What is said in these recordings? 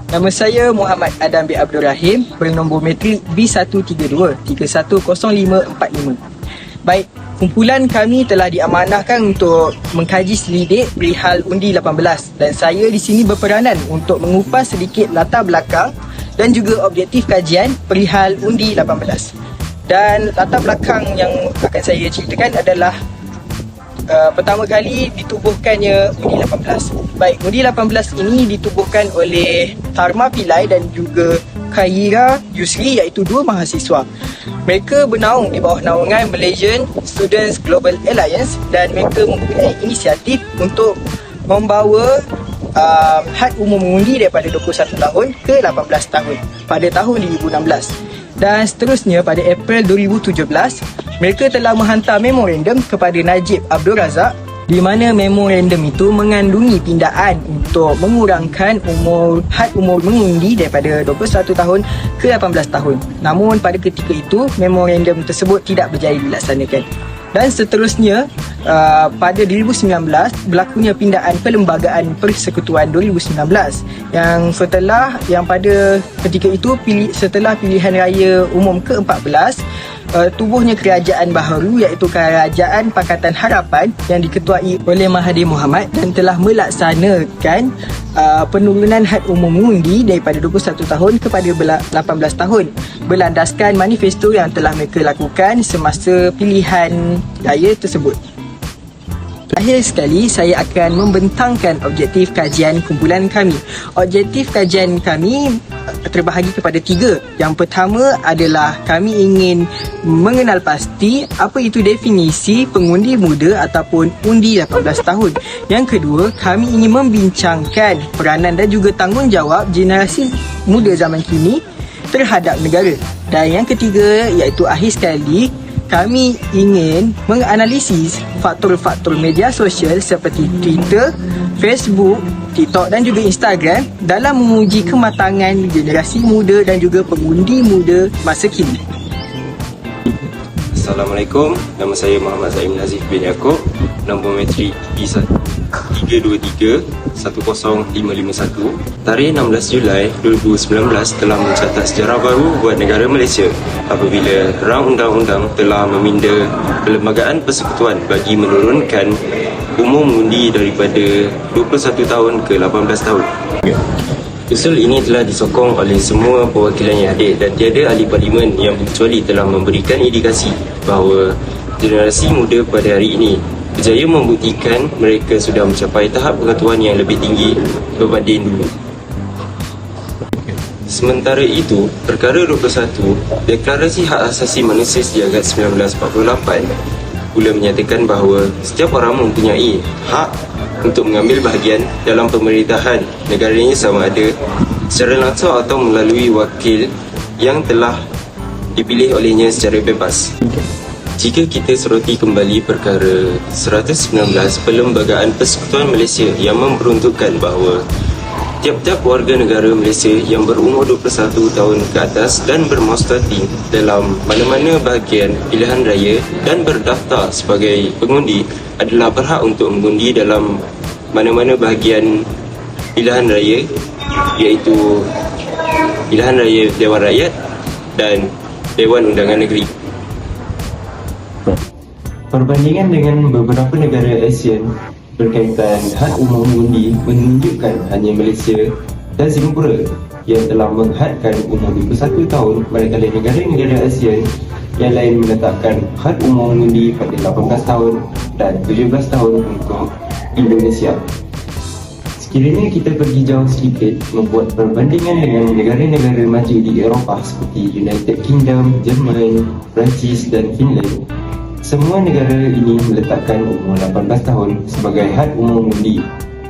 Nama saya Muhammad Adam bin Abdul Rahim, bernombor metrik B132-310545. Baik, kumpulan kami telah diamanahkan untuk mengkaji selidik perihal undi 18 dan saya di sini berperanan untuk mengupas sedikit latar belakang dan juga objektif kajian perihal undi 18. Dan latar belakang yang akan saya ceritakan adalah pertama kali ditubuhkannya undi 18. Baik, undi 18 ini ditubuhkan oleh Tharma Pillai dan juga Khaira Yusri, iaitu dua mahasiswa. Mereka bernaung di bawah naungan Malaysian Students Global Alliance dan mereka mempunyai inisiatif untuk membawa had umum mengundi daripada 21 tahun ke 18 tahun pada tahun 2016. Dan seterusnya pada April 2017, mereka telah menghantar memorandum kepada Najib Abdul Razak di mana memorandum itu mengandungi pindaan untuk mengurangkan had umur mengundi daripada 21 tahun ke 18 tahun. Namun pada ketika itu memorandum tersebut tidak berjaya dilaksanakan. Dan seterusnya pada 2019 berlakunya pindaan Perlembagaan Persekutuan 2019 yang pada ketika itu setelah pilihan raya umum ke-14 tubuhnya kerajaan baharu iaitu Kerajaan Pakatan Harapan yang diketuai oleh Mahathir Mohamad dan telah melaksanakan penurunan had umum mengundi daripada 21 tahun kepada 18 tahun berlandaskan manifesto yang telah mereka lakukan semasa pilihan raya tersebut. Akhir sekali, saya akan membentangkan objektif kajian kumpulan kami. Objektif kajian kami terbahagi kepada 3. Yang pertama adalah kami ingin mengenal pasti apa itu definisi pengundi muda ataupun undi 18 tahun. Yang kedua, kami ingin membincangkan peranan dan juga tanggungjawab generasi muda zaman kini terhadap negara. Dan yang ketiga, iaitu akhir sekali, kami ingin menganalisis faktor-faktor media sosial seperti Twitter, Facebook, TikTok dan juga Instagram dalam menguji kematangan generasi muda dan juga pengundi muda masa kini. Assalamualaikum, nama saya Muhammad Zaim Nazif bin Yaakob, nombor metrik B323-10551. Tarikh 16 Julai 2019 telah mencatat sejarah baru buat negara Malaysia apabila rang undang-undang telah meminda Perlembagaan Persekutuan bagi menurunkan umur mengundi daripada 21 tahun ke 18 tahun. Usul ini telah disokong oleh semua perwakilan yang hadir dan tiada ahli parlimen yang berkecuali telah memberikan indikasi bahawa generasi muda pada hari ini berjaya membuktikan mereka sudah mencapai tahap pengetahuan yang lebih tinggi berbanding dulu. Sementara itu, Perkara 21 Deklarasi Hak Asasi Manusia Sejagat 1948 pula menyatakan bahawa setiap orang mempunyai hak untuk mengambil bahagian dalam pemerintahan negaranya sama ada secara langsung atau melalui wakil yang telah dipilih olehnya secara bebas. Jika kita soroti kembali perkara 119 Perlembagaan Persekutuan Malaysia yang memperuntukkan bahawa tiap-tiap warga negara Malaysia yang berumur 21 tahun ke atas dan bermuastati dalam mana-mana bahagian pilihan raya dan berdaftar sebagai pengundi adalah berhak untuk mengundi dalam mana-mana bahagian pilihan raya iaitu pilihan raya Dewan Rakyat dan Dewan Undangan Negeri. Perbandingan dengan beberapa negara ASEAN berkaitan had umur mengundi menunjukkan hanya Malaysia dan Singapura yang telah menghadkan umur 21 tahun, manakala negara-negara ASEAN yang lain menetapkan had umur mengundi pada 18 tahun dan 17 tahun untuk Indonesia. Sekiranya kita pergi jauh sedikit membuat perbandingan dengan negara-negara maju di Eropah seperti United Kingdom, Jerman, Perancis dan Finland, semua negara ini meletakkan umur 18 tahun sebagai had umur mengundi.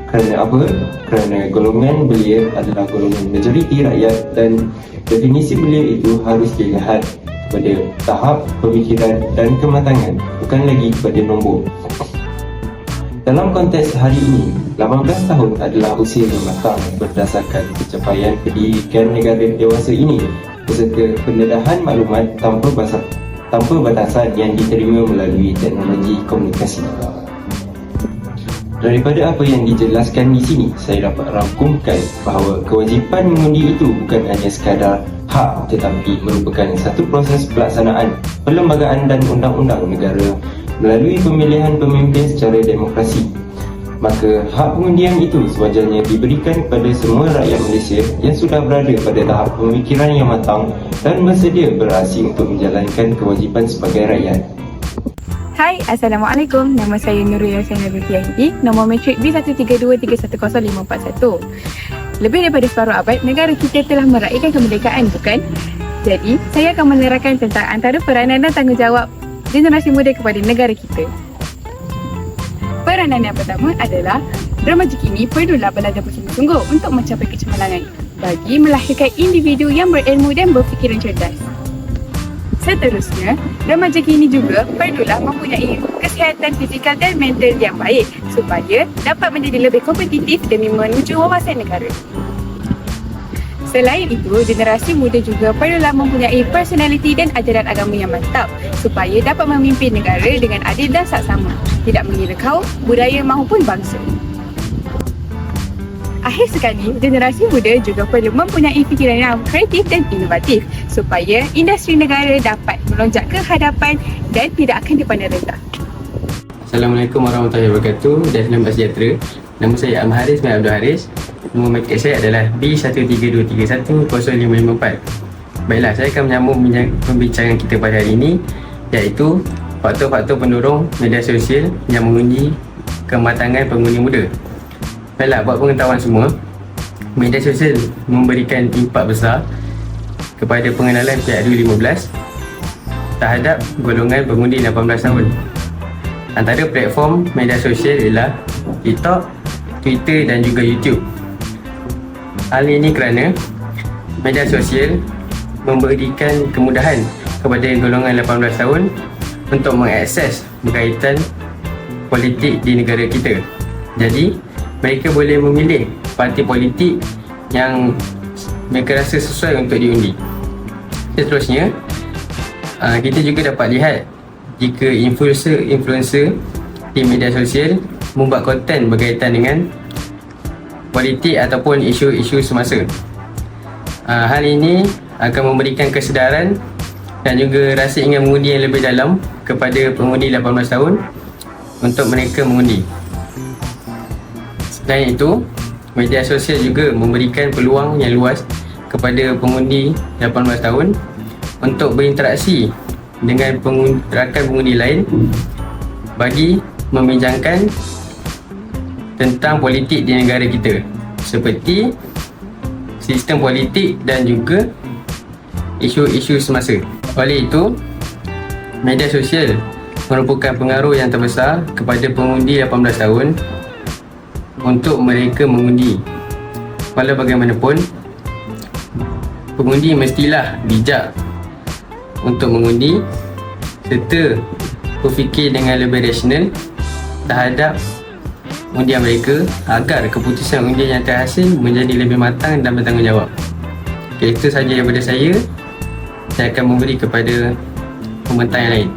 Kerana apa? Kerana golongan belia adalah golongan majoriti rakyat dan definisi belia itu harus dilihat kepada tahap pemikiran dan kematangan, bukan lagi kepada nombor. Dalam konteks hari ini, 18 tahun adalah usia yang matang berdasarkan pencapaian pendidikan negara dewasa ini beserta pendedahan maklumat tanpa batasan yang diterima melalui teknologi komunikasi. Daripada apa yang dijelaskan di sini, saya dapat rangkumkan bahawa kewajipan mengundi itu bukan hanya sekadar hak tetapi merupakan satu proses pelaksanaan perlembagaan dan undang-undang negara melalui pemilihan pemimpin secara demokrasi. Maka hak pengundian itu sewajarnya diberikan kepada semua rakyat Malaysia yang sudah berada pada tahap pemikiran yang matang dan bersedia beraksi untuk menjalankan kewajipan sebagai rakyat. Hai, Assalamualaikum. Nama saya Nurul Yasin Binti Yahidi. Nombor matrik B1323104541. Lebih daripada separuh abad, negara kita telah meraihkan kemerdekaan, bukan? Jadi, saya akan menerangkan tentang antara peranan dan tanggungjawab generasi muda kepada negara kita. Peranan yang pertama adalah remaja kini perlulah belajar bersungguh-sungguh untuk mencapai kecemerlangan bagi melahirkan individu yang berilmu dan berfikiran cerdas. Seterusnya, remaja kini juga perlulah mempunyai kesihatan fizikal dan mental yang baik supaya dapat menjadi lebih kompetitif demi menuju wawasan negara. Selain itu, generasi muda juga perlulah mempunyai personaliti dan ajaran agama yang mantap supaya dapat memimpin negara dengan adil dan saksama, tidak mengira kaum, budaya maupun bangsa. Akhir sekali, generasi muda juga perlu mempunyai fikiran yang kreatif dan inovatif supaya industri negara dapat melonjak ke hadapan dan tidak akan dipandang rendah. Assalamualaikum warahmatullahi wabarakatuh dan selamat sejahtera. Nama saya Ahmad Haris bin Abdul Haris. Nombor matrik saya adalah B1323105554. Baiklah, saya akan menyambung pembincangan kita pada hari ini, iaitu faktor-faktor pendorong media sosial yang menguji kematangan pengundi muda. Baiklah, buat pengetahuan semua, media sosial memberikan impak besar kepada pengenalan PIK 15 terhadap golongan pengundi 18 tahun. Antara platform media sosial ialah TikTok, Twitter dan juga YouTube. Hal ini kerana media sosial memberikan kemudahan kepada golongan 18 tahun untuk mengakses berkaitan politik di negara kita. Jadi, mereka boleh memilih parti politik yang mereka rasa sesuai untuk diundi. Seterusnya, kita juga dapat lihat jika influencer di media sosial membuat konten berkaitan dengan politik ataupun isu-isu semasa. Hal ini akan memberikan kesedaran dan juga rasa ingin mengundi yang lebih dalam kepada pengundi 18 tahun untuk mereka mengundi. Selain itu, media sosial juga memberikan peluang yang luas kepada pengundi 18 tahun untuk berinteraksi dengan rakan pengundi lain bagi membincangkan tentang politik di negara kita, seperti sistem politik dan juga isu-isu semasa. Oleh itu, media sosial merupakan pengaruh yang terbesar kepada pengundi 18 tahun untuk mereka mengundi. Walau bagaimanapun, pengundi mestilah bijak untuk mengundi serta berfikir dengan lebih rasional terhadap undian mereka agar keputusan undian yang terhasil menjadi lebih matang dan bertanggungjawab. Okay, itu sahaja daripada saya. Saya akan memberi kepada pembentang yang lain.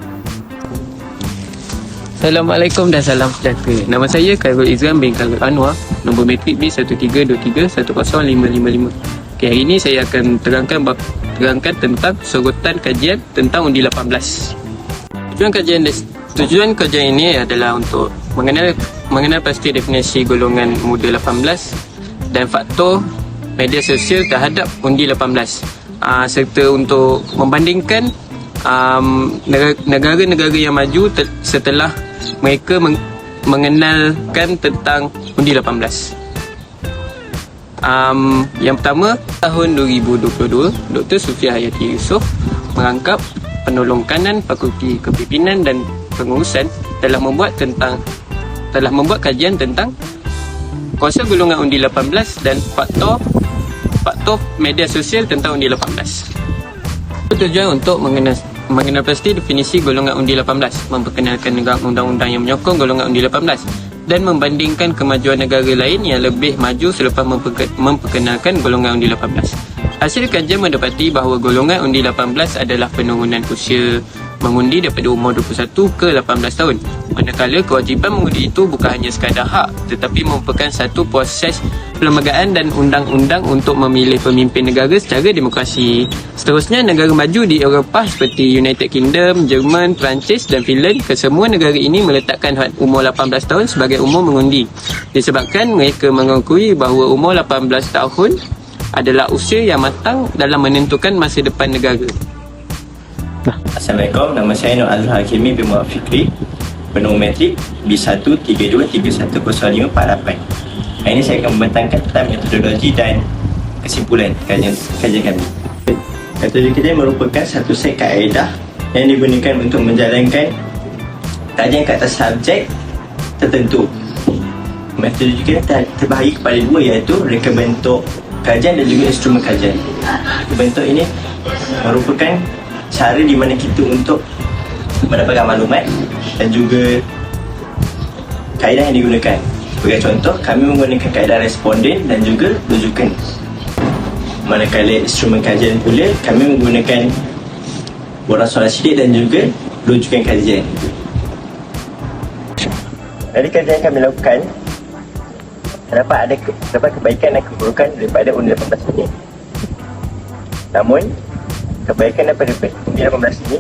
Assalamualaikum dan salam sejahtera. Nama saya Khairul Izran bin Khalil Anwar. Nombor matrik B1323105555. Okay, hari ini saya akan terangkan tentang sorotan kajian tentang undi 18. Tujuan kajian ini adalah untuk mengenal pasti definisi golongan muda 18 dan faktor media sosial terhadap undi 18, serta untuk membandingkan negara-negara yang maju setelah mereka mengenalkan tentang undi 18. Yang pertama, tahun 2022, Dr. Sufia Hayati Yusof merangkap penolong kanan Fakulti Kepimpinan dan Pengurusan telah membuat kajian tentang konsep golongan undi 18 dan faktor media sosial tentang undi 18. Tujuan untuk mengenal pasti definisi golongan undi 18, memperkenalkan undang-undang yang menyokong golongan undi 18 dan membandingkan kemajuan negara lain yang lebih maju selepas memperkenalkan golongan undi 18. Hasil kajian mendapati bahawa golongan undi 18 adalah penurunan usia mengundi daripada umur 21 ke 18 tahun. Manakala kewajipan mengundi itu bukan hanya sekadar hak tetapi merupakan satu proses perlembagaan dan undang-undang untuk memilih pemimpin negara secara demokrasi. Seterusnya, negara maju di Eropah seperti United Kingdom, Jerman, Perancis dan Finland, kesemua negara ini meletakkan had umur 18 tahun sebagai umur mengundi. Disebabkan mereka mengakui bahawa umur 18 tahun adalah usia yang matang dalam menentukan masa depan negara. Assalamualaikum, nama saya Nur Azhar Hakimi bin Muhammad Fikri, penuh metrik B132310548. Hari ini saya akan membentangkan tentang metodologi dan kesimpulan kajian kami. Metodologi kita merupakan satu set kaedah yang digunakan untuk menjalankan kajian ke atas subjek tertentu. Metodologi kita terbahagi kepada dua, iaitu reka bentuk kajian dan juga instrumen kajian. Reka bentuk ini merupakan cara di mana kita untuk mendapatkan maklumat dan juga kaedah yang digunakan. Sebagai contoh, kami menggunakan kaedah responden dan juga rujukan. Manakala instrumen kajian pula, kami menggunakan borang soalan sidik dan juga rujukan kajian. Dari kajian yang kami lakukan, terdapat kebaikan dan keburukan daripada undi 18 ini. Namun, kebaikan daripada undi 18 ini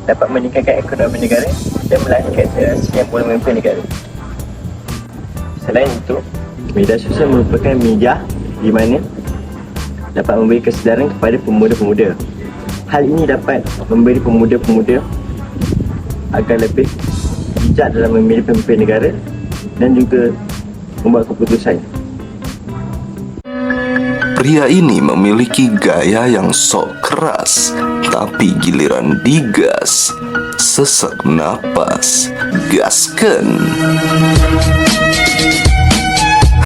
dapat meningkatkan ekonomi negara dan melahirkan generasi yang boleh memimpin negara. Selain itu, media sosial merupakan media di mana dapat memberi kesedaran kepada pemuda-pemuda. Hal ini dapat memberi pemuda-pemuda agar lebih bijak dalam memilih pemimpin negara dan juga membuat keputusan. Pria ini memiliki gaya yang sok keras, tapi giliran digas, sesak napas, gaskan.